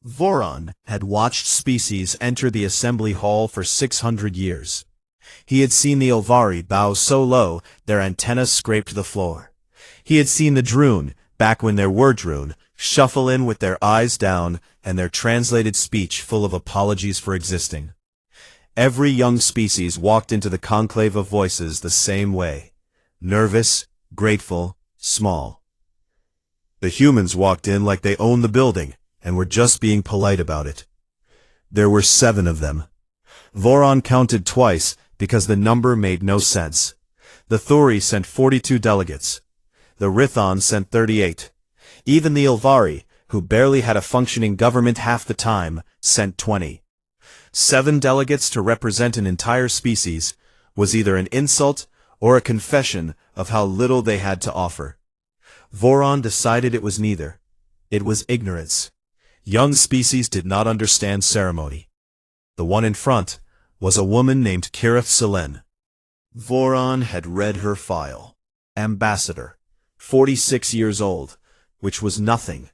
Voron had watched species enter the assembly hall for 600 years. He had seen the Olvari bow so low their antennas scraped the floor. He had seen the Droon, back when there were Droon, shuffle in with their eyes down and their translated speech full of apologies for existing. Every young species walked into the conclave of voices the same way. Nervous, grateful, small. The humans walked in like they owned the building and were just being polite about it. There were 7 of them. Voron counted twice because the number made no sense. The Thuri sent 42 delegates. The Rithon sent 38. Even the Ilvari, who barely had a functioning government half the time, sent 20. 7 delegates to represent an entire species was either an insult or a confession of how little they had to offer. Voron decided it was neither. It was ignorance. Young species did not understand ceremony. The one in front was a woman named Kirith Selen. Voron had read her file. Ambassador, 46 years old, which was nothing.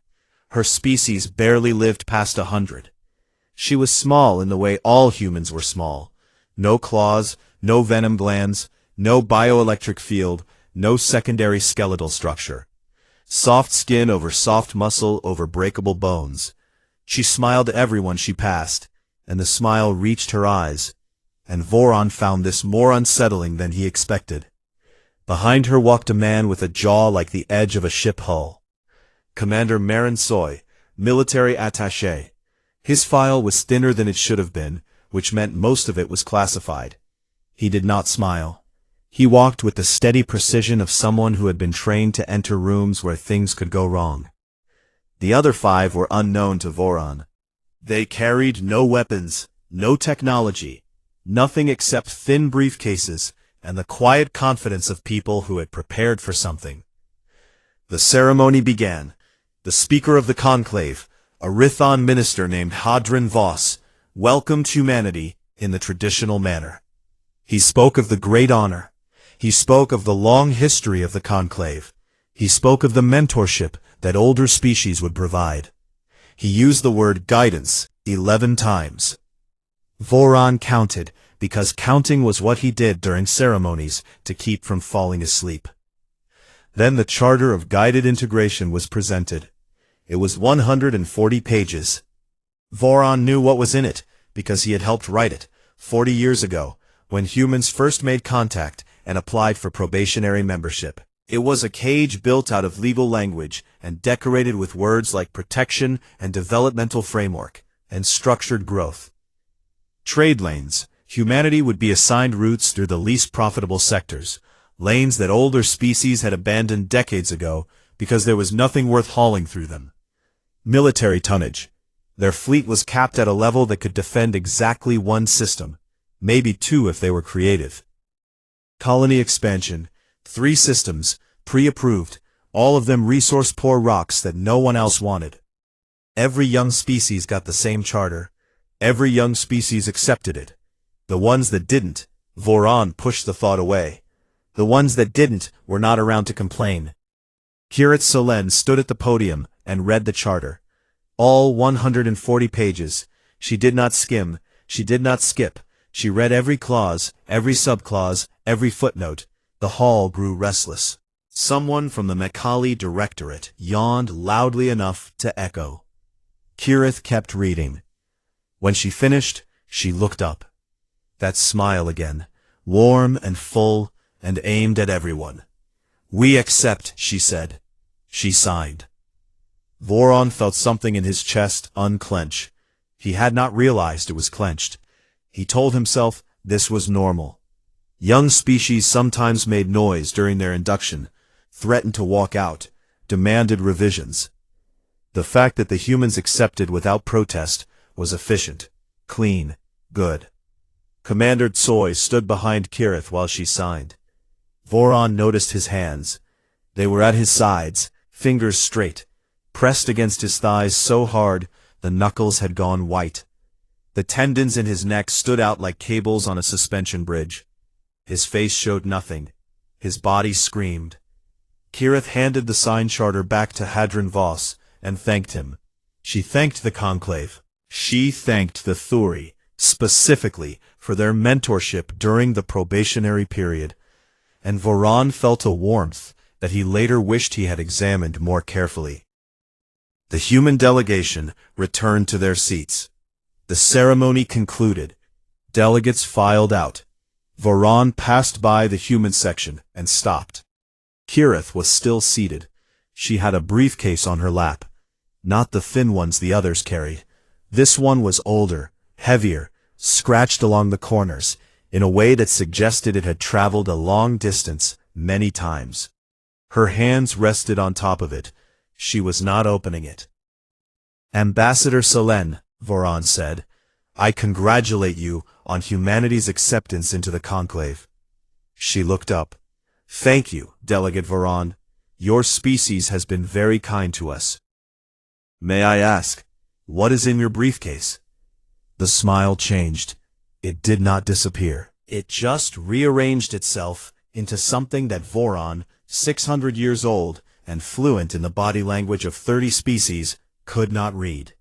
Her species barely lived past 100. She was small in the way all humans were small. No claws, no venom glands, no bioelectric field, no secondary skeletal structure. Soft skin over soft muscle over breakable bones. She smiled at everyone she passed, and the smile reached her eyes, and Voron found this more unsettling than he expected. Behind her walked a man with a jaw like the edge of a ship hull. Commander Marin Soy, military attaché. His file was thinner than it should have been, which meant most of it was classified. He did not smile. He walked with the steady precision of someone who had been trained to enter rooms where things could go wrong. The other 5 were unknown to Voron. They carried no weapons, no technology, nothing except thin briefcases and the quiet confidence of people who had prepared for something. The ceremony began. The speaker of the conclave, a Rithon minister named Hadron Voss, welcomed humanity in the traditional manner. He spoke of the great honor. He spoke of the long history of the conclave. He spoke of the mentorship that older species would provide. He used the word guidance 11 times. Voron counted, because counting was what he did during ceremonies to keep from falling asleep. Then the Charter of Guided Integration was presented. It was 140 pages. Voron knew what was in it, because he had helped write it, 40 years ago, when humans first made contact and applied for probationary membership. It was a cage built out of legal language and decorated with words like protection and developmental framework and structured growth. Trade lanes. Humanity would be assigned routes through the least profitable sectors, lanes that older species had abandoned decades ago because there was nothing worth hauling through them. Military tonnage. Their fleet was capped at a level that could defend exactly 1 system, maybe 2 if they were creative. Colony expansion. 3 systems, pre-approved, all of them resource-poor rocks that no one else wanted. Every young species got the same charter. Every young species accepted it. The ones that didn't, Voron pushed the thought away. The ones that didn't were not around to complain. Kirith Selen stood at the podium and read the charter. All 140 pages. She did not skim, she did not skip. She read every clause, every subclause, every footnote. The hall grew restless. Someone from the Macaulay Directorate yawned loudly enough to echo. Kirith kept reading. When she finished, she looked up. That smile again, warm and full and aimed at everyone. "We accept," she said. She signed. Voron felt something in his chest unclench. He had not realized it was clenched. He told himself this was normal. Young species sometimes made noise during their induction, threatened to walk out, demanded revisions. The fact that the humans accepted without protest was efficient, clean, good. Commander Tsoi stood behind Kirith while she signed. Voron noticed his hands. They were at his sides, fingers straight, pressed against his thighs so hard the knuckles had gone white. The tendons in his neck stood out like cables on a suspension bridge. His face showed nothing. His body screamed. Kirith handed the signed charter back to Hadron Voss and thanked him. She thanked the Conclave. She thanked the Thuri, specifically, for their mentorship during the probationary period, and Voron felt a warmth that he later wished he had examined more carefully. The human delegation returned to their seats. The ceremony concluded. Delegates filed out. Voron passed by the human section and stopped. Kirith was still seated. She had a briefcase on her lap. Not the thin ones the others carried. This one was older, heavier, scratched along the corners, in a way that suggested it had traveled a long distance, many times. Her hands rested on top of it. She was not opening it. Ambassador Selene, Voron said, I congratulate you on humanity's acceptance into the Conclave. She looked up. Thank you, Delegate Voron. Your species has been very kind to us. May I ask, what is in your briefcase? The smile changed. It did not disappear. It just rearranged itself into something that Voron, 600 years old and fluent in the body language of 30 species, could not read.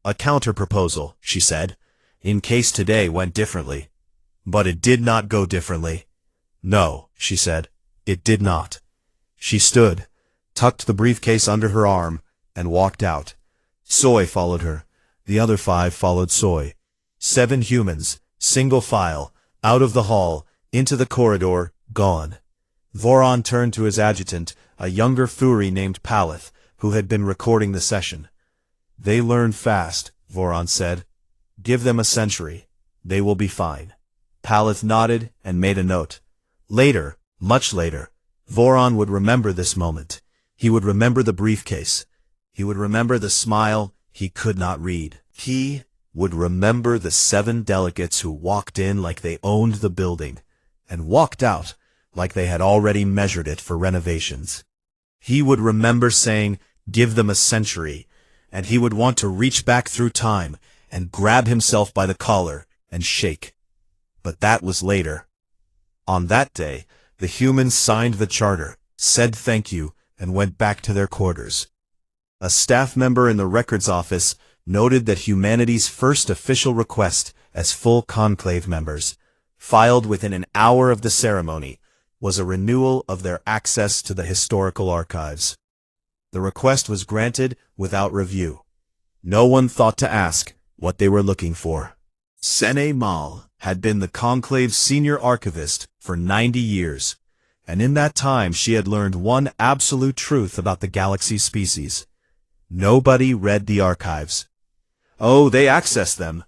A counter-proposal, she said, in case today went differently. But it did not go differently. No, she said, it did not. She stood, tucked the briefcase under her arm, and walked out. Soy followed her. The other 5 followed Soy. 7 humans, single file, out of the hall, into the corridor, gone. Voron turned to his adjutant, a younger Thuri named Palith, who had been recording the session. They learn fast, Voron said. Give them a century. They will be fine. Palith nodded and made a note. Later, much later, Voron would remember this moment. He would remember the briefcase. He would remember the smile he could not read. He would remember the 7 delegates who walked in like they owned the building, and walked out like they had already measured it for renovations. He would remember saying, give them a century, and he would want to reach back through time and grab himself by the collar and shake. But that was later. On that day, the humans signed the charter, said thank you, and went back to their quarters. A staff member in the records office noted that humanity's first official request as full Conclave members, filed within an hour of the ceremony, was a renewal of their access to the historical archives. The request was granted without review. No one thought to ask what they were looking for. Sene Mal had been the Conclave's senior archivist for 90 years, and in that time she had learned one absolute truth about the galaxy's species. Nobody read the archives. Oh, they accessed them.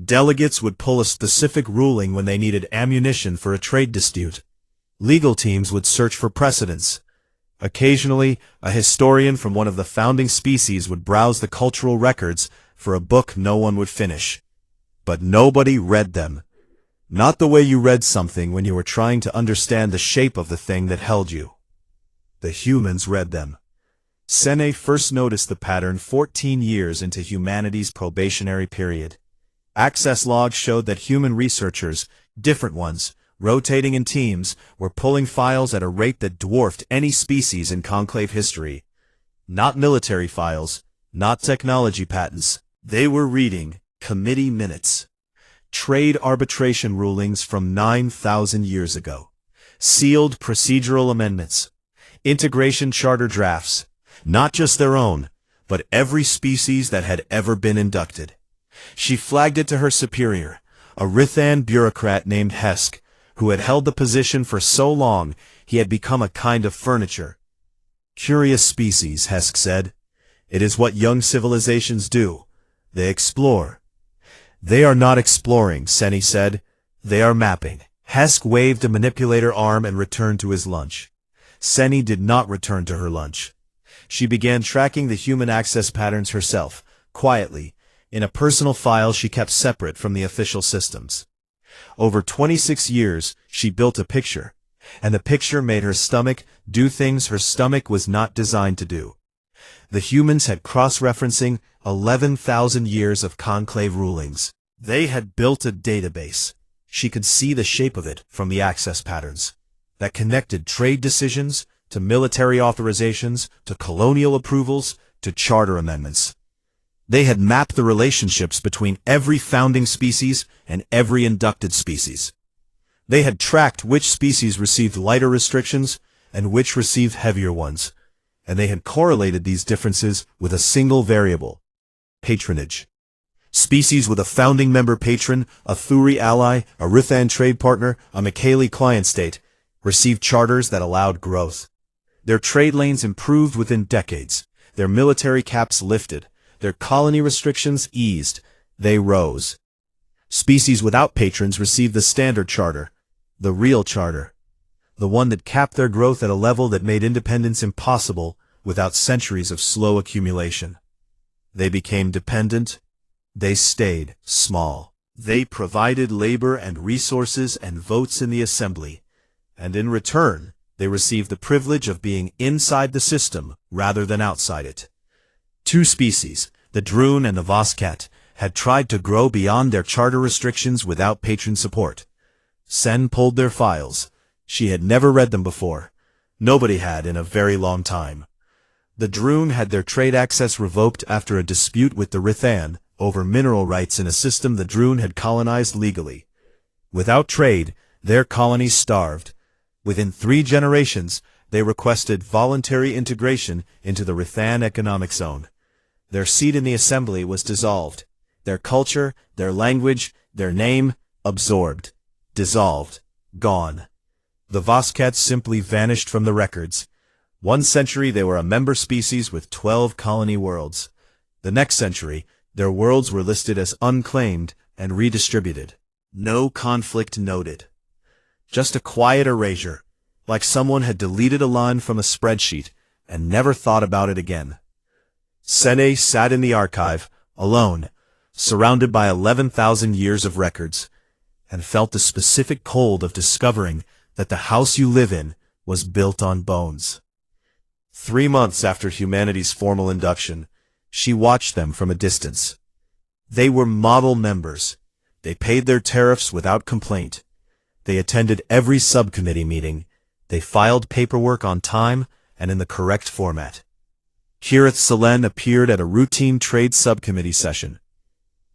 Delegates would pull a specific ruling when they needed ammunition for a trade dispute. Legal teams would search for precedents. Occasionally, a historian from one of the founding species would browse the cultural records for a book no one would finish. But nobody read them. Not the way you read something when you were trying to understand the shape of the thing that held you. The humans read them. Sene first noticed the pattern 14 years into humanity's probationary period. Access logs showed that human researchers, different ones, rotating in teams, were pulling files at a rate that dwarfed any species in Conclave history. Not military files, not technology patents. They were reading committee minutes. Trade arbitration rulings from 9,000 years ago. Sealed procedural amendments. Integration charter drafts. Not just their own, but every species that had ever been inducted. She flagged it to her superior, a Rithan bureaucrat named Hesk, who had held the position for so long he had become a kind of furniture. Curious species, Hesk said. It is what young civilizations do. They explore. They are not exploring, Seni said. They are mapping. Hesk waved a manipulator arm and returned to his lunch. Seni did not return to her lunch. She began tracking the human access patterns herself, quietly, in a personal file she kept separate from the official systems. Over 26 years, she built a picture, and the picture made her stomach do things her stomach was not designed to do. The humans had cross-referencing 11,000 years of Conclave rulings. They had built a database. She could see the shape of it from the access patterns that connected trade decisions to military authorizations, to colonial approvals, to charter amendments. They had mapped the relationships between every founding species and every inducted species. They had tracked which species received lighter restrictions and which received heavier ones, and they had correlated these differences with a single variable: patronage. Species with a founding member patron, a Thuri ally, a Rithan trade partner, a Michaeli client state, received charters that allowed growth. Their trade lanes improved within decades. Their military caps lifted. Their colony restrictions eased. They rose. Species without patrons received the standard charter, the real charter, the one that capped their growth at a level that made independence impossible without centuries of slow accumulation. They became dependent. They stayed small. They provided labor and resources and votes in the assembly, and in return, they received the privilege of being inside the system rather than outside it. Two species, the Droon and the Voscat, had tried to grow beyond their charter restrictions without patron support. Sen pulled their files. She had never read them before. Nobody had in a very long time. The Droon had their trade access revoked after a dispute with the Rithan over mineral rights in a system the Droon had colonized legally. Without trade, their colonies starved. Within 3 generations, they requested voluntary integration into the Rithan economic zone. Their seat in the assembly was dissolved. Their culture, their language, their name, absorbed, dissolved, gone. The Voscats simply vanished from the records. 1 century they were a member species with 12 colony worlds. The next century, their worlds were listed as unclaimed and redistributed. No conflict noted. Just a quiet erasure, like someone had deleted a line from a spreadsheet and never thought about it again. Sene sat in the archive, alone, surrounded by 11,000 years of records, and felt the specific cold of discovering that the house you live in was built on bones. 3 months after humanity's formal induction, she watched them from a distance. They were model members. They paid their tariffs without complaint. They attended every subcommittee meeting. They filed paperwork on time and in the correct format. Kirith Selen appeared at a routine trade subcommittee session.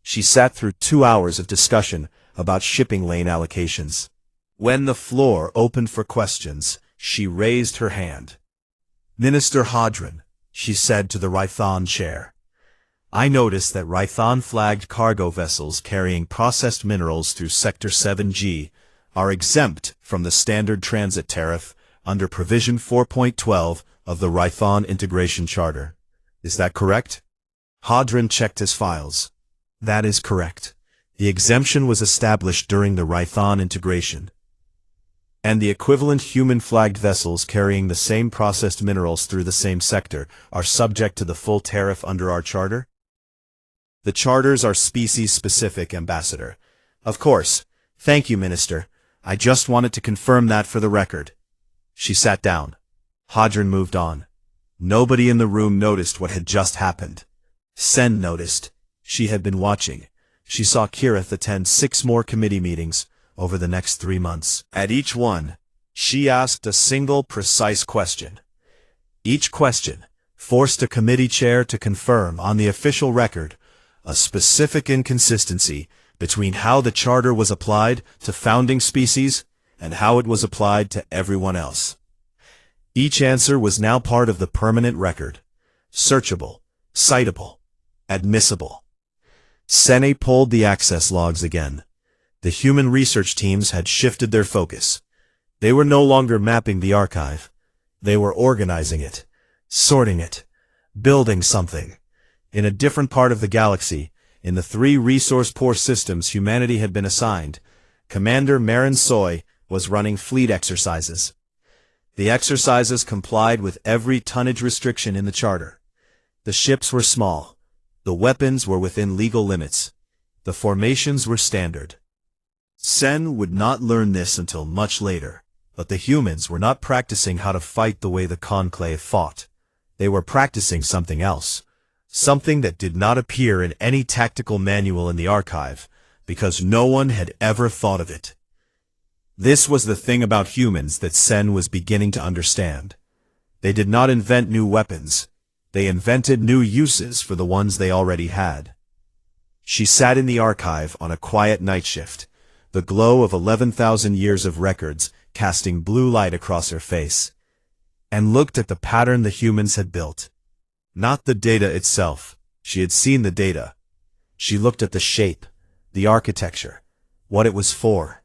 She sat through 2 hours of discussion about shipping lane allocations. When the floor opened for questions, she raised her hand. "Minister Hadron," she said to the Rython chair, "I noticed that Rython-flagged cargo vessels carrying processed minerals through Sector 7G are exempt from the standard transit tariff under Provision 4.12 of the Rython Integration Charter. Is that correct?" Hadron checked his files. "That is correct. The exemption was established during the Rython integration. And the equivalent human-flagged vessels carrying the same processed minerals through the same sector are subject to the full tariff under our charter?" "The charters are species-specific, Ambassador." "Of course. Thank you, Minister. I just wanted to confirm that for the record." She sat down. Hadron moved on. Nobody in the room noticed what had just happened. Sen noticed. She had been watching. She saw Kirith attend 6 more committee meetings over the next 3 months. At each one, she asked a single precise question. Each question forced a committee chair to confirm on the official record a specific inconsistency between how the charter was applied to founding species and how it was applied to everyone else. Each answer was now part of the permanent record, searchable, citable, admissible. Sene pulled the access logs again. The human research teams had shifted their focus. They were no longer mapping the archive. They were organizing it, sorting it, building something. In a different part of the galaxy, in the 3 resource-poor systems humanity had been assigned, Commander Marin Soy was running fleet exercises. The exercises complied with every tonnage restriction in the charter. The ships were small. The weapons were within legal limits. The formations were standard. Sen would not learn this until much later, but the humans were not practicing how to fight the way the Conclave fought. They were practicing something else, something that did not appear in any tactical manual in the archive, because no one had ever thought of it. This was the thing about humans that Sen was beginning to understand. They did not invent new weapons. They invented new uses for the ones they already had. She sat in the archive on a quiet night shift, the glow of 11,000 years of records casting blue light across her face, and looked at the pattern the humans had built. Not the data itself. She had seen the data. She looked at the shape, the architecture, what it was for.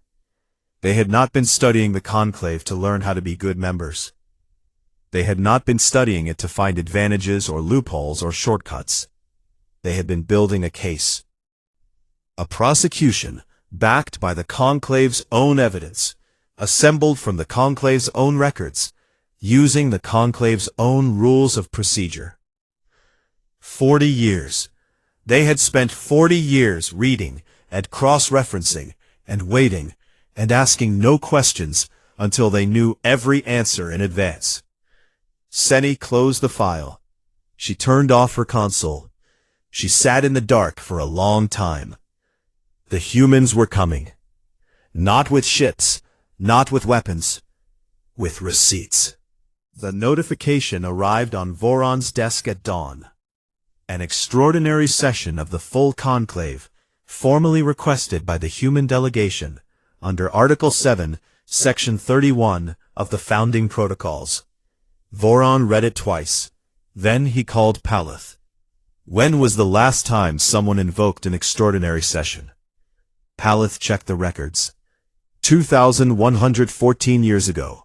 They had not been studying the Conclave to learn how to be good members. They had not been studying it to find advantages or loopholes or shortcuts. They had been building a case. A prosecution, backed by the Conclave's own evidence, assembled from the Conclave's own records, using the Conclave's own rules of procedure. 40 years. They had spent 40 years reading and cross-referencing and waiting and asking no questions until they knew every answer in advance. Seni closed the file. She turned off her console. She sat in the dark for a long time. The humans were coming. Not with ships, not with weapons, with receipts. The notification arrived on Voron's desk at dawn. An extraordinary session of the full conclave, formally requested by the human delegation, under Article 7, Section 31 of the Founding Protocols. Voron read it twice. Then he called Paleth. When was the last time someone invoked an extraordinary session? Paleth checked the records. 2,114 years ago.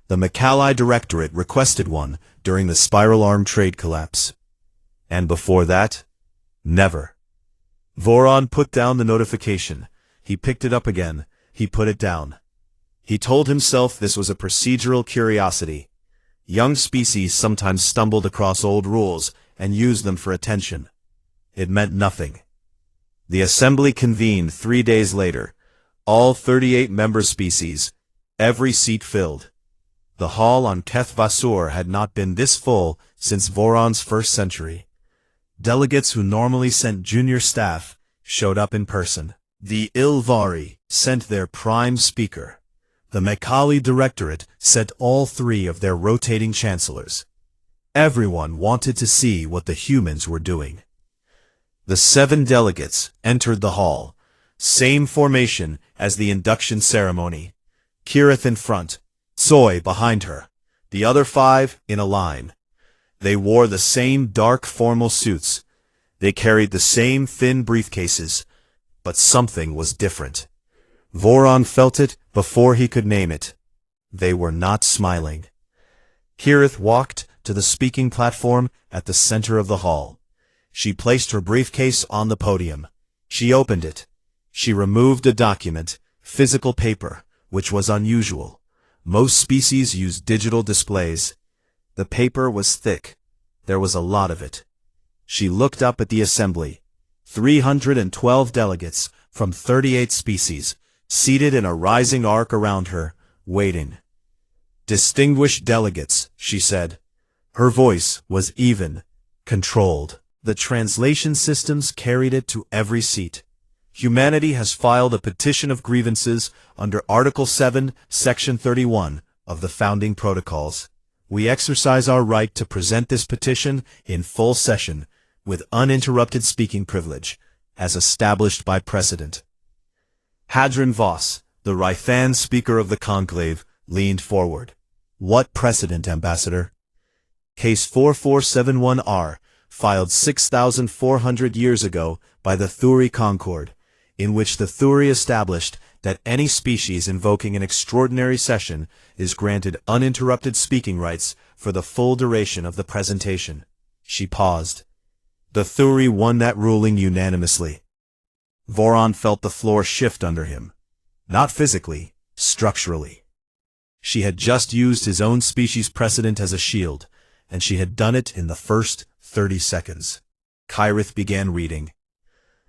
The Macaulay Directorate requested one during the Spiral Arm trade collapse. And before that? Never. Voron put down the notification. He picked it up again. He put it down. He told himself this was a procedural curiosity. Young species sometimes stumbled across old rules and used them for attention. It meant nothing. The assembly convened 3 days later. All 38 member species, every seat filled. The hall on Keth Vasur had not been this full since Voron's first century. Delegates who normally sent junior staff showed up in person. The Ilvari sent their prime speaker. The Macaulay Directorate sent all 3 of their rotating chancellors. Everyone wanted to see what the humans were doing. The 7 delegates entered the hall, same formation as the induction ceremony. Kirith in front, Tsoi behind her, the other 5 in a line. They wore the same dark formal suits. They carried the same thin briefcases, but something was different. Voron felt it before he could name it. They were not smiling. Kirith walked to the speaking platform at the center of the hall. She placed her briefcase on the podium. She opened it. She removed a document, physical paper, which was unusual. Most species use digital displays. The paper was thick. There was a lot of it. She looked up at the assembly. 312 delegates from 38 species, seated in a rising arc around her, waiting. Distinguished delegates, she said. Her voice was even, controlled. The translation systems carried it to every seat. Humanity has filed a petition of grievances under Article 7, Section 31 of the Founding Protocols. We exercise our right to present this petition in full session with uninterrupted speaking privilege, as established by precedent. Hadron Voss, the Rythan speaker of the conclave, leaned forward. What precedent, Ambassador? Case 4471R, filed 6,400 years ago by the Thuri Concord, in which the Thuri established that any species invoking an extraordinary session is granted uninterrupted speaking rights for the full duration of the presentation. She paused. The Thuri won that ruling unanimously. Voron felt the floor shift under him. Not physically, structurally. She had just used his own species precedent as a shield, and she had done it in the first 30 seconds. Kirith began reading.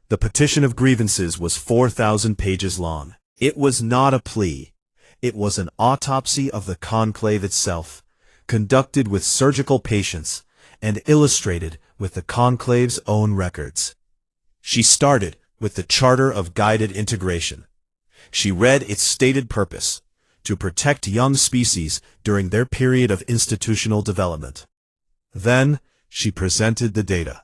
The petition of grievances was 4,000 pages long. It was not a plea. It was an autopsy of the conclave itself, conducted with surgical patience and illustrated with the conclave's own records. She started with the Charter of Guided Integration. She read its stated purpose, to protect young species during their period of institutional development. Then, She presented the data.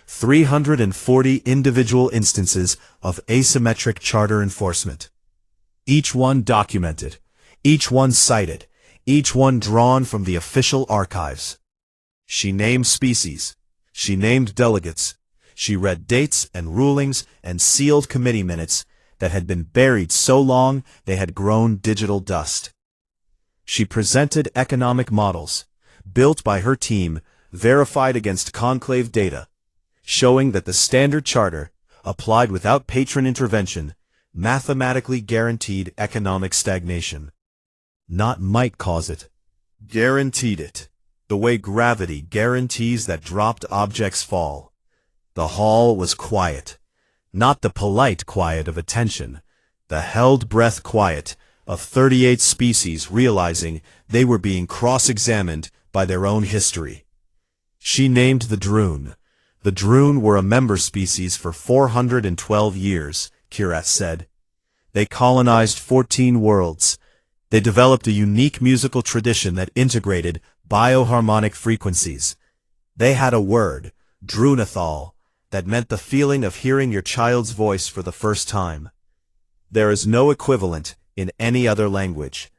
340 individual instances of asymmetric charter enforcement. Each one documented, each one cited, each one drawn from the official archives. She named species. She named delegates. She read dates and rulings and sealed committee minutes that had been buried so long they had grown digital dust. She presented economic models, built by her team, verified against Conclave data, showing that the Standard Charter, applied without patron intervention, mathematically guaranteed economic stagnation. Not might cause it. Guaranteed it. The way gravity guarantees that dropped objects fall. The hall was quiet. Not the polite quiet of attention. The held breath quiet of 38 species realizing they were being cross-examined by their own history. She named the Droon. The Droon were a member species for 412 years, Kirath said. They colonized 14 worlds. They developed a unique musical tradition that integrated bioharmonic frequencies. They had a word, Droonathal, that meant the feeling of hearing your child's voice for the first time. There is no equivalent in any other language.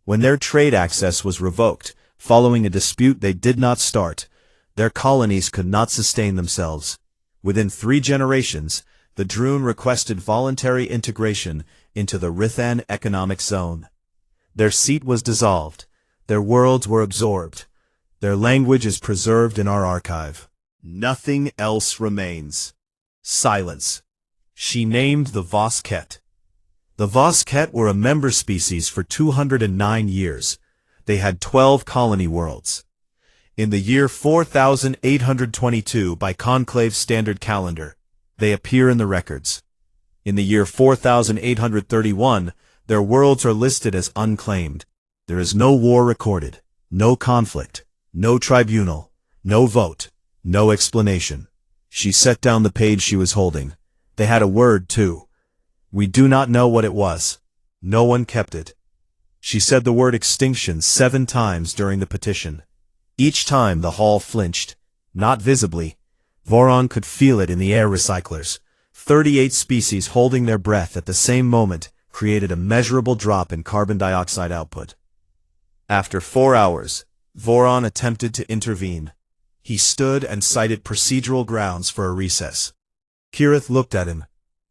When their trade access was revoked, following a dispute they did not start, their colonies could not sustain themselves. Within 3 generations, the Droon requested voluntary integration into the Rithan Economic Zone. Their seat was dissolved. Their worlds were absorbed. Their language is preserved in our archive. Nothing else remains. Silence. She named the Vosket. The Vosket were a member species for 209 years. They had 12 colony worlds. In the year 4822 by Conclave's standard calendar, they appear in the records. In the year 4831, their worlds are listed as unclaimed. There is no war recorded, no conflict, no tribunal, no vote, no explanation. She set down the page she was holding. They had a word, too. We do not know what it was. No one kept it. She said the word extinction 7 times during the petition. Each time the hall flinched, not visibly. Voron could feel it in the air recyclers. 38 species holding their breath at the same moment created a measurable drop in carbon dioxide output. After 4 hours, Voron attempted to intervene. He stood and cited procedural grounds for a recess. Kirath looked at him.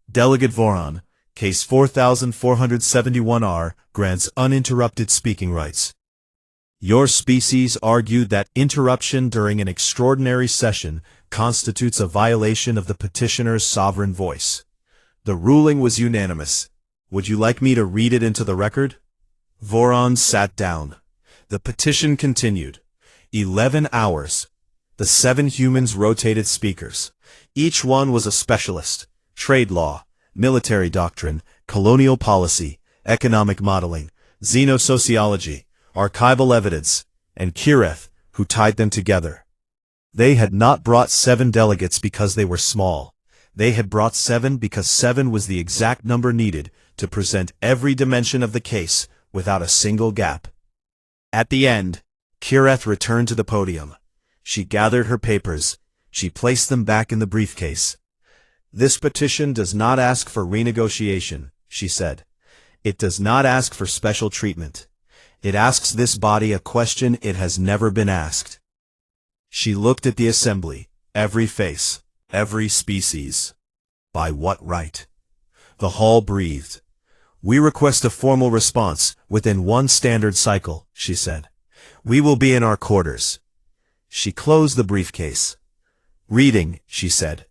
Delegate Voron, Case 4471R, grants uninterrupted speaking rights. Your species argued that interruption during an extraordinary session constitutes a violation of the petitioner's sovereign voice. The ruling was unanimous. Would you like me to read it into the record? Voron sat down. The petition continued. 11 hours. The 7 humans rotated speakers. Each one was a specialist. Trade law, military doctrine, colonial policy, economic modeling, xenosociology, archival evidence, and Kirath, who tied them together. They had not brought 7 delegates because they were small. They had brought 7 because 7 was the exact number needed to present every dimension of the case without a single gap. At the end, Kirath returned to the podium. She gathered her papers. She placed them back in the briefcase. This petition does not ask for renegotiation, she said. It does not ask for special treatment. It asks this body a question it has never been asked. She looked at the assembly, every face, every species. By what right? The hall breathed. We request a formal response within 1 standard cycle, she said. We will be in our quarters. She closed the briefcase. Reading, she said.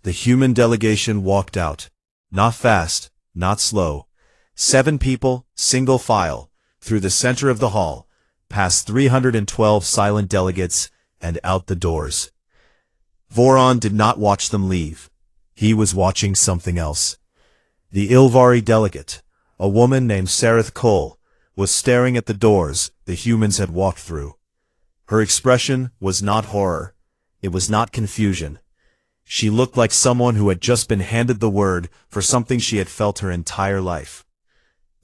The human delegation walked out. Not fast, not slow. 7 people, single file, through the center of the hall, past 312 silent delegates, and out the doors. Voron did not watch them leave. He was watching something else. The Ilvari delegate, a woman named Sarith Cole, was staring at the doors the humans had walked through. Her expression was not horror. It was not confusion. She looked like someone who had just been handed the word for something she had felt her entire life.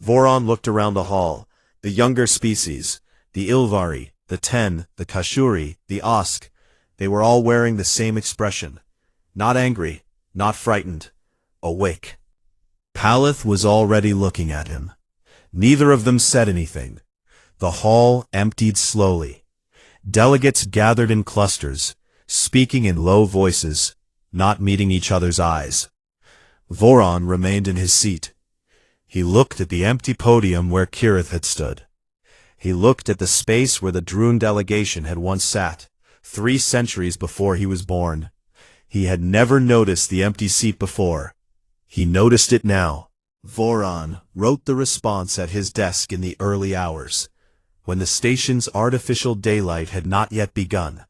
Voron looked around the hall. The younger species, the Ilvari, the Ten, the Kashuri, the Osk, They were all wearing the same expression. Not angry, not frightened, awake. Paleth was already looking at him. Neither of them said anything. The hall emptied slowly. Delegates gathered in clusters, speaking in low voices, not meeting each other's eyes. Voron remained in his seat. He looked at the empty podium where Kirith had stood. He looked at the space where the Droon delegation had once sat, 3 centuries before he was born. He had never noticed the empty seat before. He noticed it now. Voron wrote the response at his desk in the early hours, when the station's artificial daylight had not yet begun.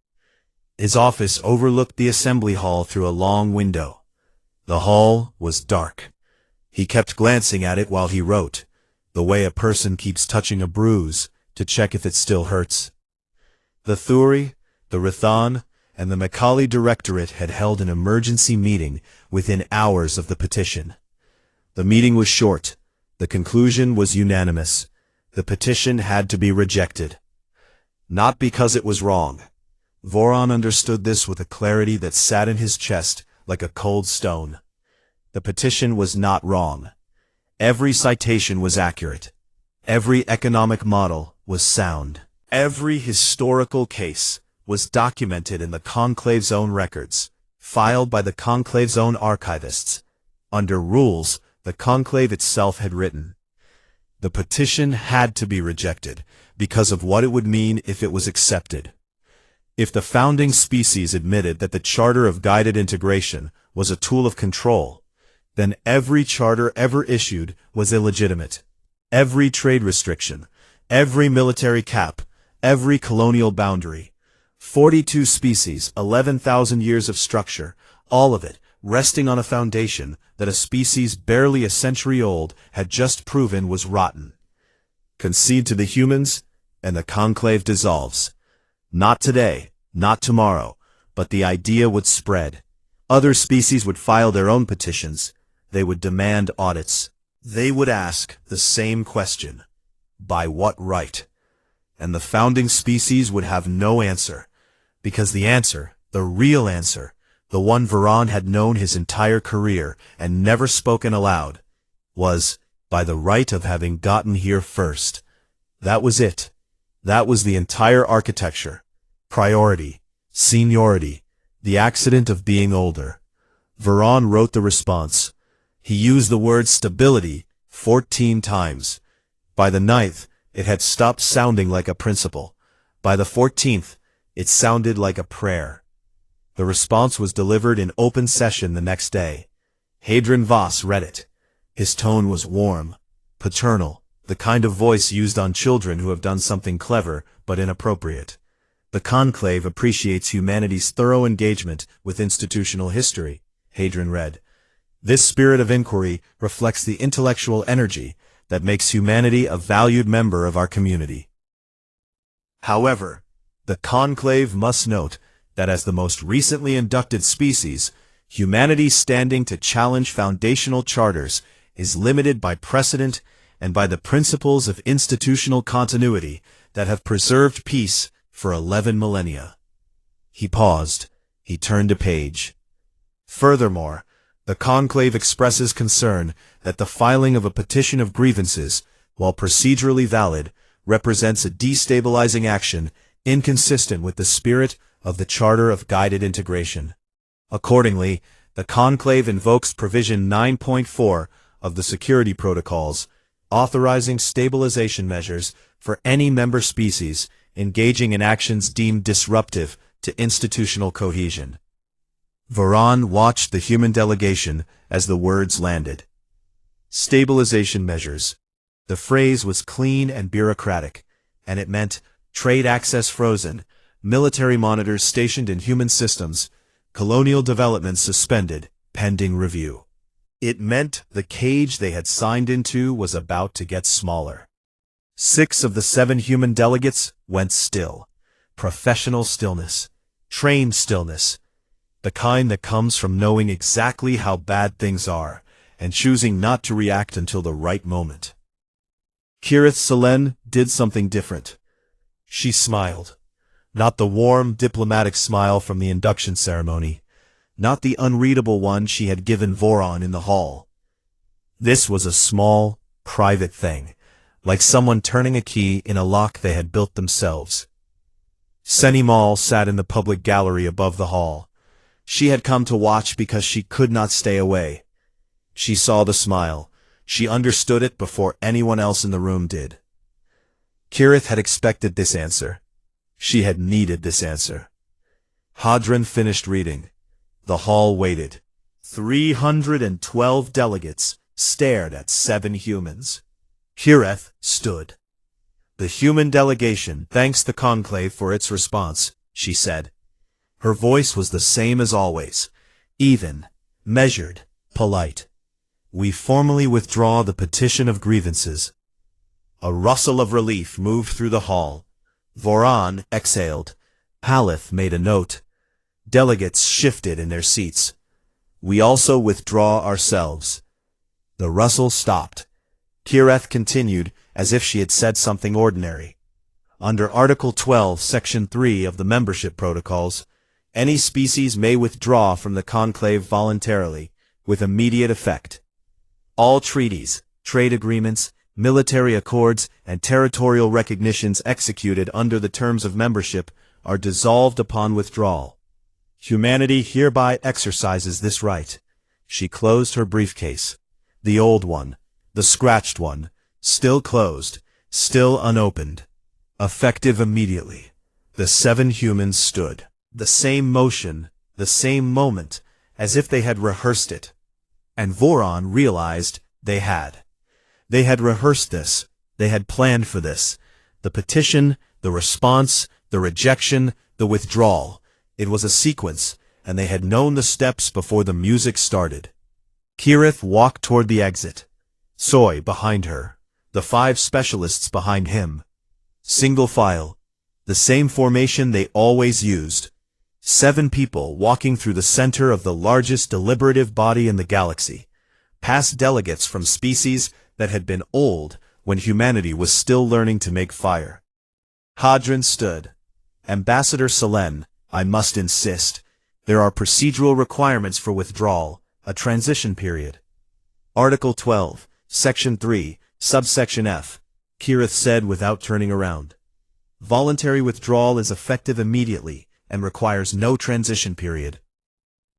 His office overlooked the assembly hall through a long window. The hall was dark. He kept glancing at it while he wrote, the way a person keeps touching a bruise to check if it still hurts. The Thuri, the Rithan, and the Macaulay Directorate had held an emergency meeting within hours of the petition. The meeting was short. The conclusion was unanimous. The petition had to be rejected. Not because it was wrong. Voron understood this with a clarity that sat in his chest like a cold stone. The petition was not wrong. Every citation was accurate. Every economic model was sound. Every historical case was documented in the Conclave's own records, filed by the Conclave's own archivists, under rules the Conclave itself had written. The petition had to be rejected because of what it would mean if it was accepted. If the founding species admitted that the Charter of Guided Integration was a tool of control, then every charter ever issued was illegitimate. Every trade restriction, every military cap, every colonial boundary, 42 species, 11,000 years of structure, all of it resting on a foundation that a species barely a century old had just proven was rotten. Concede to the humans, and the Conclave dissolves. Not today, not tomorrow, but the idea would spread. Other species would file their own petitions. They would demand audits. They would ask the same question. By what right? And the founding species would have no answer, because the answer, the real answer, the one Voron had known his entire career and never spoken aloud, was, by the right of having gotten here first. That was it. That was the entire architecture. Priority, seniority, the accident of being older. Voron wrote the response. He used the word stability 14 times. By the 9th, it had stopped sounding like a principle. By the 14th, it sounded like a prayer. The response was delivered in open session the next day. Hadrian Voss read it. His tone was warm, paternal, the kind of voice used on children who have done something clever but inappropriate. The Conclave appreciates humanity's thorough engagement with institutional history, Hadrian read. This spirit of inquiry reflects the intellectual energy that makes humanity a valued member of our community. However, the Conclave must note that as the most recently inducted species, humanity's standing to challenge foundational charters is limited by precedent and by the principles of institutional continuity that have preserved peace for 11 millennia. He paused. He turned a page. Furthermore, the Conclave expresses concern that the filing of a petition of grievances, while procedurally valid, represents a destabilizing action inconsistent with the spirit of the Charter of Guided Integration. Accordingly, the Conclave invokes Provision 9.4 of the Security Protocols, authorizing stabilization measures for any member species engaging in actions deemed disruptive to institutional cohesion. Voron watched the human delegation as the words landed. Stabilization measures. The phrase was clean and bureaucratic, and it meant trade access frozen, military monitors stationed in human systems, colonial development suspended, pending review. It meant the cage they had signed into was about to get smaller. 6 of the 7 human delegates went still. Professional stillness. Trained stillness. The kind that comes from knowing exactly how bad things are and choosing not to react until the right moment. Kirith Selen did something different. She smiled. Not the warm, diplomatic smile from the induction ceremony. Not the unreadable one she had given Voron in the hall. This was a small, private thing, like someone turning a key in a lock they had built themselves. Senimal sat in the public gallery above the hall. She had come to watch because she could not stay away. She saw the smile. She understood it before anyone else in the room did. Kirith had expected this answer. She had needed this answer. Hadron finished reading. The hall waited. 312 delegates stared at 7 humans. Kirith stood. The human delegation thanks the Conclave for its response, she said. Her voice was the same as always, even, measured, polite. We formally withdraw the petition of grievances. A rustle of relief moved through the hall. Voron exhaled. Palith made a note. Delegates shifted in their seats. We also withdraw ourselves. The rustle stopped. Kirith continued as if she had said something ordinary. Under Article 12, Section 3 of the Membership Protocols, any species may withdraw from the Conclave voluntarily, with immediate effect. All treaties, trade agreements, military accords, and territorial recognitions executed under the terms of membership are dissolved upon withdrawal. Humanity hereby exercises this right. She closed her briefcase. The old one, the scratched one, still closed, still unopened. Effective immediately. The 7 humans stood. The same motion, the same moment, as if they had rehearsed it. And Voron realized they had. They had rehearsed this. They had planned for this. The petition, the response, the rejection, the withdrawal. It was a sequence, and they had known the steps before the music started. Kirith walked toward the exit. Soy behind her. The 5 specialists behind him. Single file. The same formation they always used. 7 people walking through the center of the largest deliberative body in the galaxy. Past delegates from species that had been old when humanity was still learning to make fire. Hadron stood. Ambassador Selene, I must insist. There are procedural requirements for withdrawal, a transition period. Article 12, Section 3, Subsection F, Kirith said without turning around. Voluntary withdrawal is effective immediately and requires no transition period.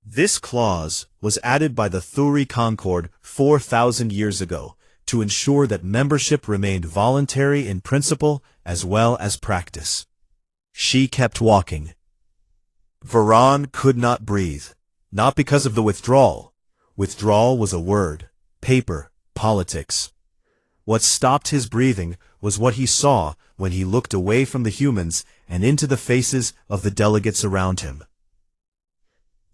This clause was added by the Thuri Concord 4,000 years ago to ensure that membership remained voluntary in principle as well as practice. She kept walking. Voron could not breathe, not because of the withdrawal. Withdrawal was a word, paper, politics. What stopped his breathing was what he saw when he looked away from the humans and into the faces of the delegates around him.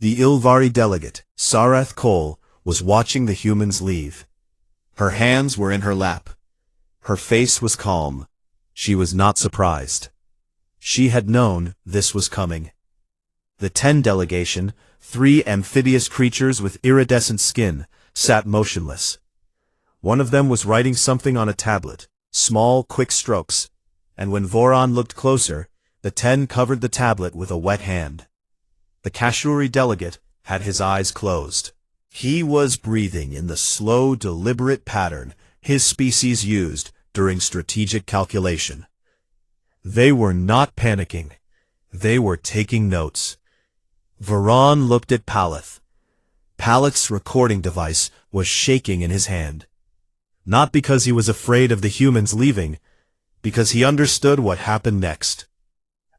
The Ilvari delegate, Sarath Cole, was watching the humans leave. Her hands were in her lap. Her face was calm. She was not surprised. She had known this was coming. The 10 delegation, 3 amphibious creatures with iridescent skin, sat motionless. One of them was writing something on a tablet, small, quick strokes, and when Voron looked closer, the 10 covered the tablet with a wet hand. The Kashuri delegate had his eyes closed. He was breathing in the slow, deliberate pattern his species used during strategic calculation. They were not panicking. They were taking notes. Voron looked at Palith. Palith's recording device was shaking in his hand. Not because he was afraid of the humans leaving, because he understood what happened next.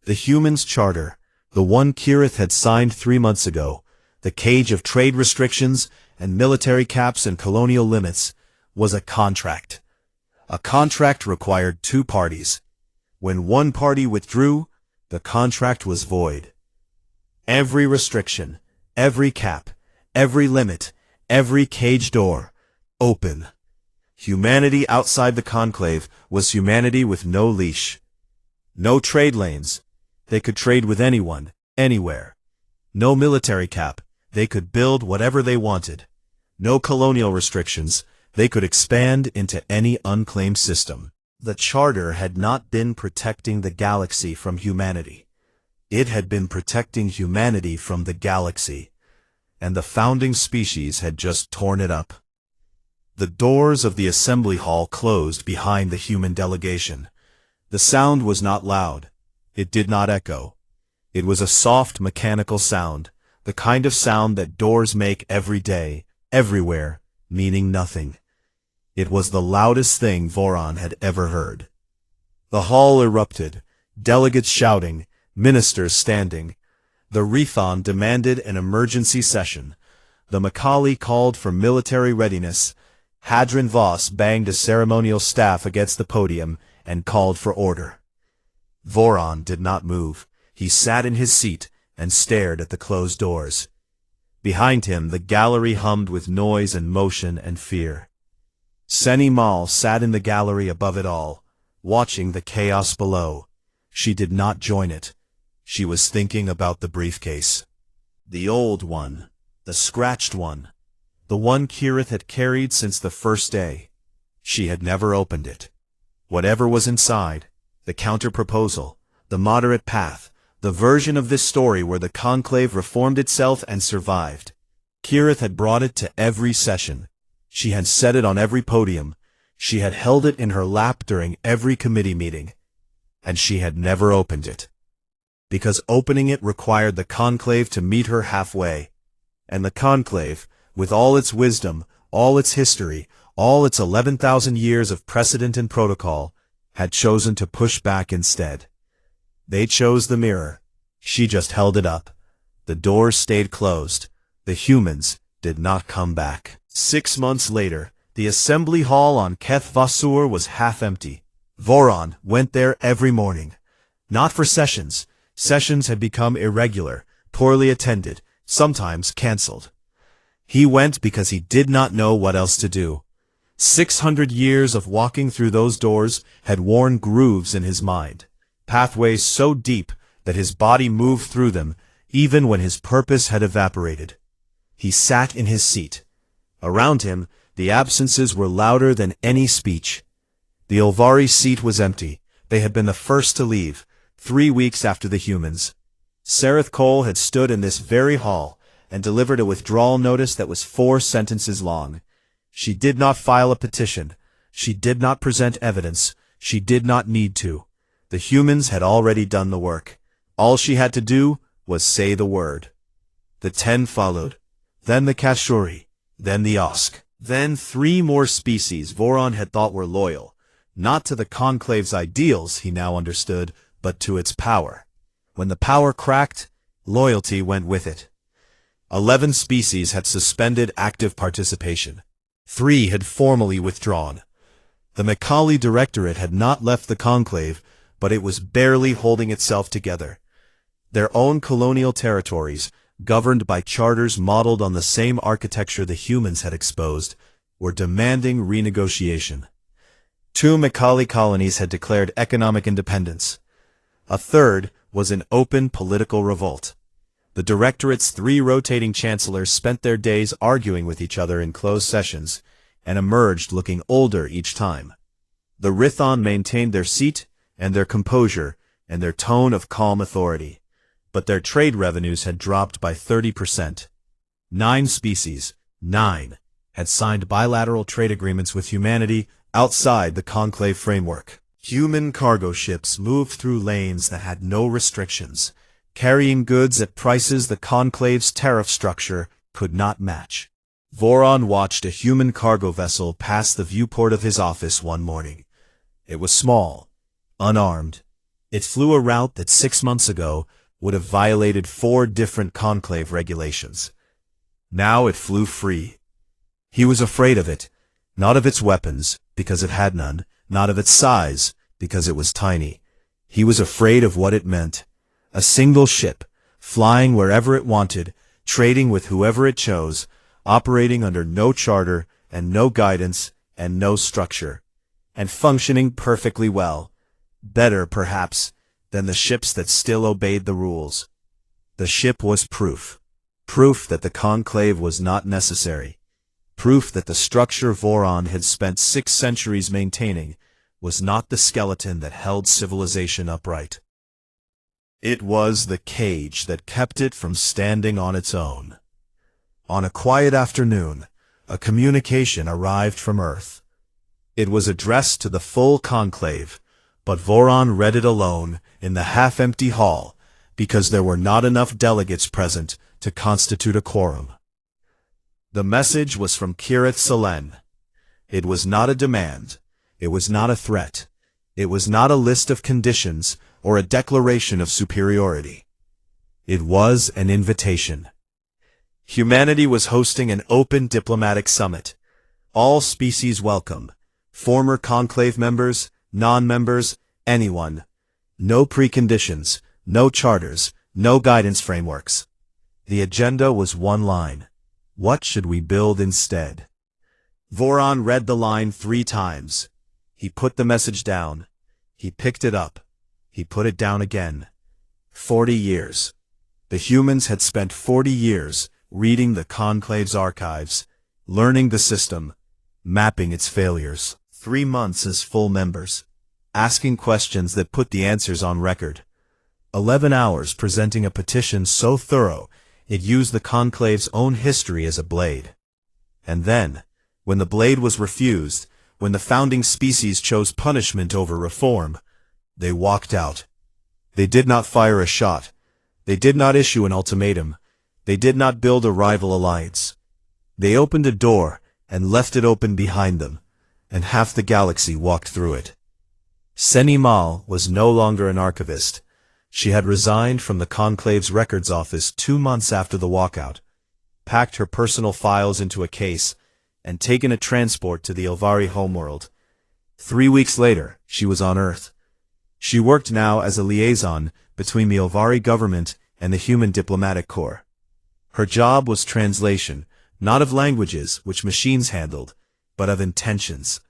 The humans' charter, the one Kirith had signed 3 months ago, the cage of trade restrictions and military caps and colonial limits, was a contract. A contract required 2 parties. When one party withdrew, the contract was void. Every restriction, every cap, every limit, every cage door, open. Humanity outside the Conclave was humanity with no leash. No trade lanes. They could trade with anyone, anywhere. No military cap. They could build whatever they wanted. No colonial restrictions. They could expand into any unclaimed system. The Charter had not been protecting the galaxy from humanity. It had been protecting humanity from the galaxy, and the founding species had just torn it up. The doors of the assembly hall closed behind the human delegation. The sound was not loud. It did not echo. It was a soft mechanical sound, the kind of sound that doors make every day, everywhere, meaning nothing. It was the loudest thing Voron had ever heard. The hall erupted, delegates shouting, ministers standing. The Rethon demanded an emergency session. The Macaulay called for military readiness. Hadron Voss banged a ceremonial staff against the podium and called for order. Voron did not move. He sat in his seat and stared at the closed doors. Behind him, the gallery hummed with noise and motion and fear. Senny Mal sat in the gallery above it all, watching the chaos below. She did not join it. She was thinking about the briefcase. The old one, the scratched one, the one Kirith had carried since the first day. She had never opened it. Whatever was inside, the counter-proposal, the moderate path, the version of this story where the Conclave reformed itself and survived. Kirith had brought it to every session. She had set it on every podium. She had held it in her lap during every committee meeting. And she had never opened it. Because opening it required the Conclave to meet her halfway. And the Conclave, with all its wisdom, all its history, all its 11,000 years of precedent and protocol, had chosen to push back instead. They chose the mirror. She just held it up. The doors stayed closed. The humans did not come back. 6 months later, the assembly hall on Keth Vassur was half empty. Voron went there every morning. Not for sessions. Sessions had become irregular, poorly attended, sometimes cancelled. He went because he did not know what else to do. 600 years of walking through those doors had worn grooves in his mind, pathways so deep that his body moved through them, even when his purpose had evaporated. He sat in his seat. Around him, the absences were louder than any speech. The Olvari seat was empty. They had been the first to leave, 3 weeks after the humans. Sereth Cole had stood in this very hall and delivered a withdrawal notice that was 4 sentences long. She did not file a petition. She did not present evidence. She did not need to. The humans had already done the work. All she had to do was say the word. The 10 followed. Then the Kashuri. Then the Osk. Then 3 more species Voron had thought were loyal. Not to the Conclave's ideals, he now understood, but to its power. When the power cracked, loyalty went with it. 11 species had suspended active participation. 3 had formally withdrawn. The Macaulay Directorate had not left the Conclave, but it was barely holding itself together. Their own colonial territories, governed by charters modeled on the same architecture the humans had exposed, were demanding renegotiation. 2 Macaulay colonies had declared economic independence. A third was in open political revolt. The Directorate's 3 rotating chancellors spent their days arguing with each other in closed sessions, and emerged looking older each time. The Rithon maintained their seat, and their composure, and their tone of calm authority. But their trade revenues had dropped by 30%. 9 species, 9, had signed bilateral trade agreements with humanity outside the Conclave framework. Human cargo ships moved through lanes that had no restrictions, carrying goods at prices the Conclave's tariff structure could not match. Voron watched a human cargo vessel pass the viewport of his office one morning. It was small, unarmed. It flew a route that 6 months ago would have violated 4 different Conclave regulations. Now it flew free. He was afraid of it, not of its weapons, because it had none, not of its size, because it was tiny. He was afraid of what it meant. A single ship, flying wherever it wanted, trading with whoever it chose, operating under no charter and no guidance and no structure, and functioning perfectly well, better, perhaps, than the ships that still obeyed the rules. The ship was proof. Proof that the Conclave was not necessary. Proof that the structure Voron had spent 6 centuries maintaining was not the skeleton that held civilization upright. It was the cage that kept it from standing on its own. On a quiet afternoon, a communication arrived from Earth. It was addressed to the full conclave, but Voron read it alone in the half-empty hall because there were not enough delegates present to constitute a quorum. The message was from Kirith Selen. It was not a demand. It was not a threat. It was not a list of conditions or a declaration of superiority. It was an invitation. Humanity was hosting an open diplomatic summit. All species welcome. Former conclave members, non-members, anyone. No preconditions, no charters, no guidance frameworks. The agenda was one line. What should we build instead? Voron read the line 3 times. He put the message down. He picked it up. He put it down again. 40 years. The humans had spent 40 years reading the Conclave's archives, learning the system, mapping its failures. 3 months as full members, asking questions that put the answers on record. 11 hours presenting a petition so thorough it used the Conclave's own history as a blade. And then, when the blade was refused, when the founding species chose punishment over reform, they walked out. They did not fire a shot. They did not issue an ultimatum. They did not build a rival alliance. They opened a door and left it open behind them, and half the galaxy walked through it. Seni Mal was no longer an archivist. She had resigned from the Conclave's records office 2 months after the walkout, packed her personal files into a case, and taken a transport to the Ilvari homeworld. 3 weeks later, she was on Earth. She worked now as a liaison between the Ilvari government and the Human Diplomatic Corps. Her job was translation, not of languages, which machines handled, but of intentions.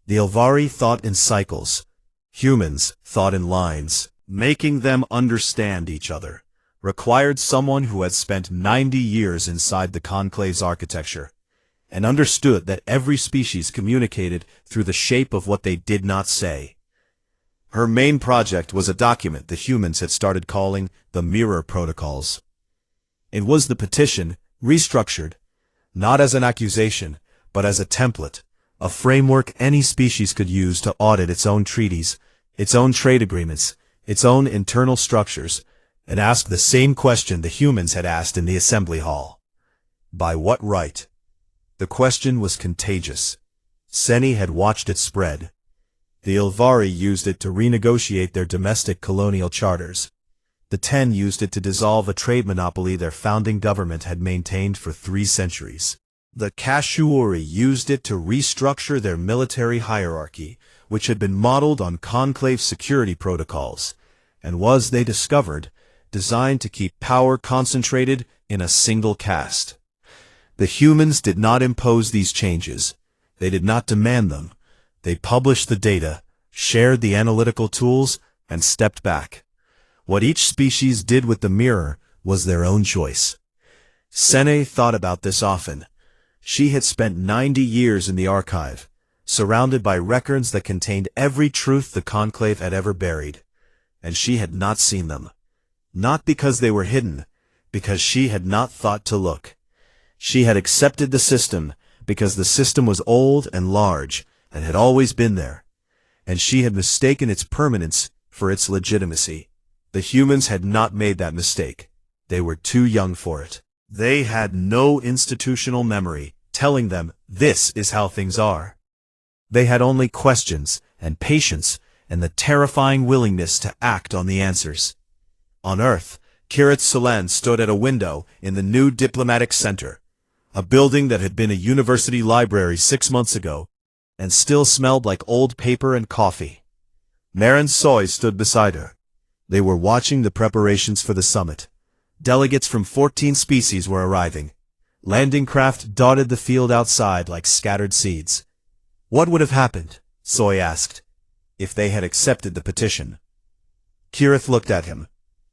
The Ilvari thought in cycles. Humans thought in lines. Making them understand each other required someone who had spent 90 years inside the Conclave's architecture, and understood that every species communicated through the shape of what they did not say. Her main project was a document the humans had started calling the Mirror Protocols. It was the petition, restructured, not as an accusation, but as a template, a framework any species could use to audit its own treaties, its own trade agreements, its own internal structures, and ask the same question the humans had asked in the assembly hall. By what right? The question was contagious. Seni had watched it spread. The Ilvari used it to renegotiate their domestic colonial charters. The Ten used it to dissolve a trade monopoly their founding government had maintained for 3 centuries. The Kashuori used it to restructure their military hierarchy, which had been modeled on Conclave security protocols, and was, they discovered, designed to keep power concentrated in a single caste. The humans did not impose these changes. They did not demand them. They published the data, shared the analytical tools, and stepped back. What each species did with the mirror was their own choice. Sene thought about this often. She had spent 90 years in the archive, surrounded by records that contained every truth the Conclave had ever buried, and she had not seen them. Not because they were hidden, because she had not thought to look. She had accepted the system because the system was old and large and had always been there, and she had mistaken its permanence for its legitimacy. The humans had not made that mistake. They were too young for it. They had no institutional memory telling them this is how things are. They had only questions and patience and the terrifying willingness to act on the answers. On Earth, Kirith Selen stood at a window in the new diplomatic center, a building that had been a university library 6 months ago and still smelled like old paper and coffee. Marin Soy stood beside her. They were watching the preparations for the summit. Delegates from 14 species were arriving. Landing craft dotted the field outside like scattered seeds. What would have happened, Soy asked, if they had accepted the petition? Kirith looked at him.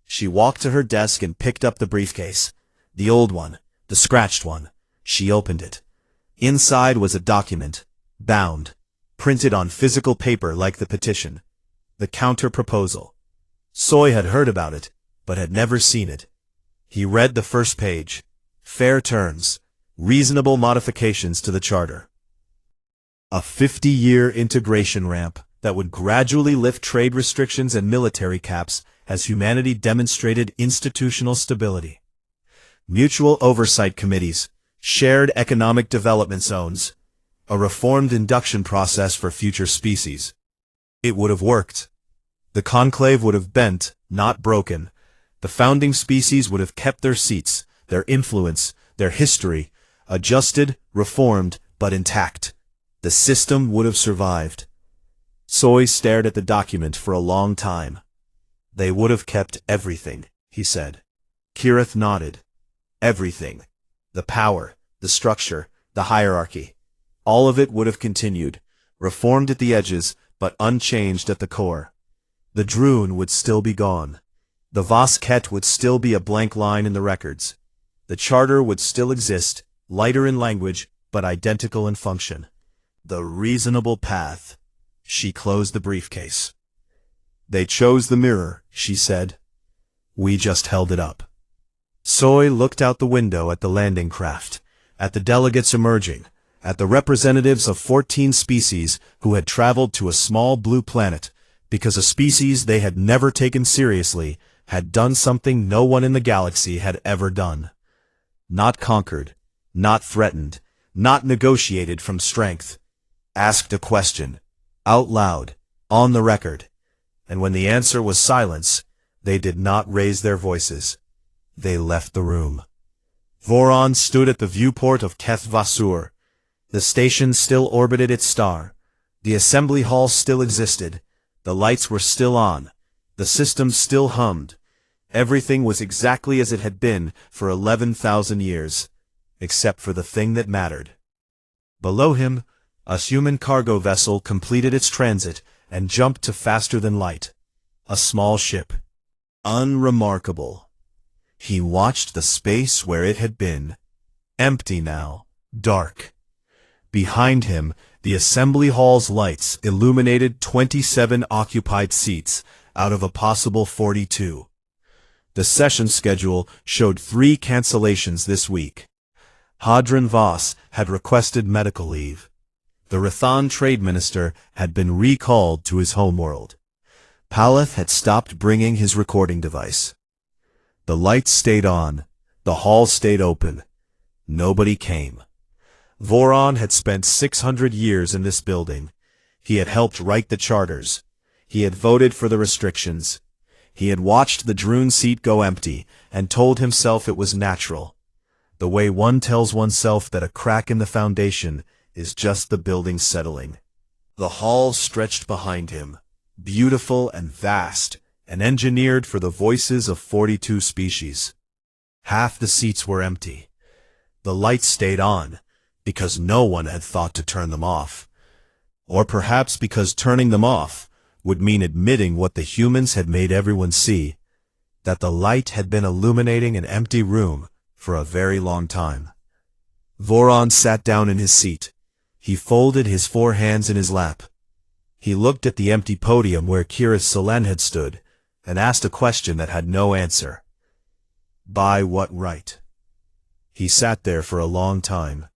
She walked to her desk and picked up the briefcase. The old one, the scratched one. She opened it. Inside was a document, bound, printed on physical paper like the petition. The counter-proposal. Soy had heard about it. but had never seen it. He read the first page. Fair terms. Reasonable modifications to the charter. A 50-year integration ramp that would gradually lift trade restrictions and military caps as humanity demonstrated institutional stability. Mutual oversight committees, shared economic development zones, a reformed induction process for future species. It would have worked. The Conclave would have bent, not broken. The founding species would have kept their seats, their influence, their history, adjusted, reformed, but intact. The system would have survived. Soy stared at the document for a long time. They would have kept everything, he said. Kirith nodded. Everything. The power, the structure, the hierarchy. All of it would have continued, reformed at the edges, but unchanged at the core. The Droon would still be gone. The Vasquet would still be a blank line in the records. The charter would still exist, lighter in language, but identical in function. The reasonable path. She closed the briefcase. They chose the mirror, she said. We just held it up. Soy looked out the window at the landing craft, at the delegates emerging, at the representatives of 14 species who had traveled to a small blue planet, because a species they had never taken seriously had done something no one in the galaxy had ever done. Not conquered, not threatened, not negotiated from strength. Asked a question, out loud, on the record, and when the answer was silence, they did not raise their voices. They left the room. Voron stood at the viewport of Keth Vasur. The station still orbited its star. The assembly hall still existed. The lights were still on. The system still hummed. Everything was exactly as it had been for 11,000 years, except for the thing that mattered. Below him, a human cargo vessel completed its transit and jumped to faster than light. A small ship. Unremarkable. He watched the space where it had been. Empty now. Dark. Behind him, the assembly hall's lights illuminated 27 occupied seats out of a possible 42. The session schedule showed 3 cancellations this week. Hadron Voss had requested medical leave. The Rathan trade minister had been recalled to his homeworld. Paleth had stopped bringing his recording device. The lights stayed on. The hall stayed open. Nobody came. Voron had spent 600 years in this building. He had helped write the charters. He had voted for the restrictions. He had watched the Droon seat go empty and told himself it was natural. The way one tells oneself that a crack in the foundation is just the building settling. The hall stretched behind him, beautiful and vast, and engineered for the voices of 42 species. Half the seats were empty. The lights stayed on, because no one had thought to turn them off. Or perhaps because turning them off would mean admitting what the humans had made everyone see, that the light had been illuminating an empty room for a very long time. Voron sat down in his seat. He folded his 4 hands in his lap. He looked at the empty podium where Kirith Selen had stood, and asked a question that had no answer. By what right? He sat there for a long time,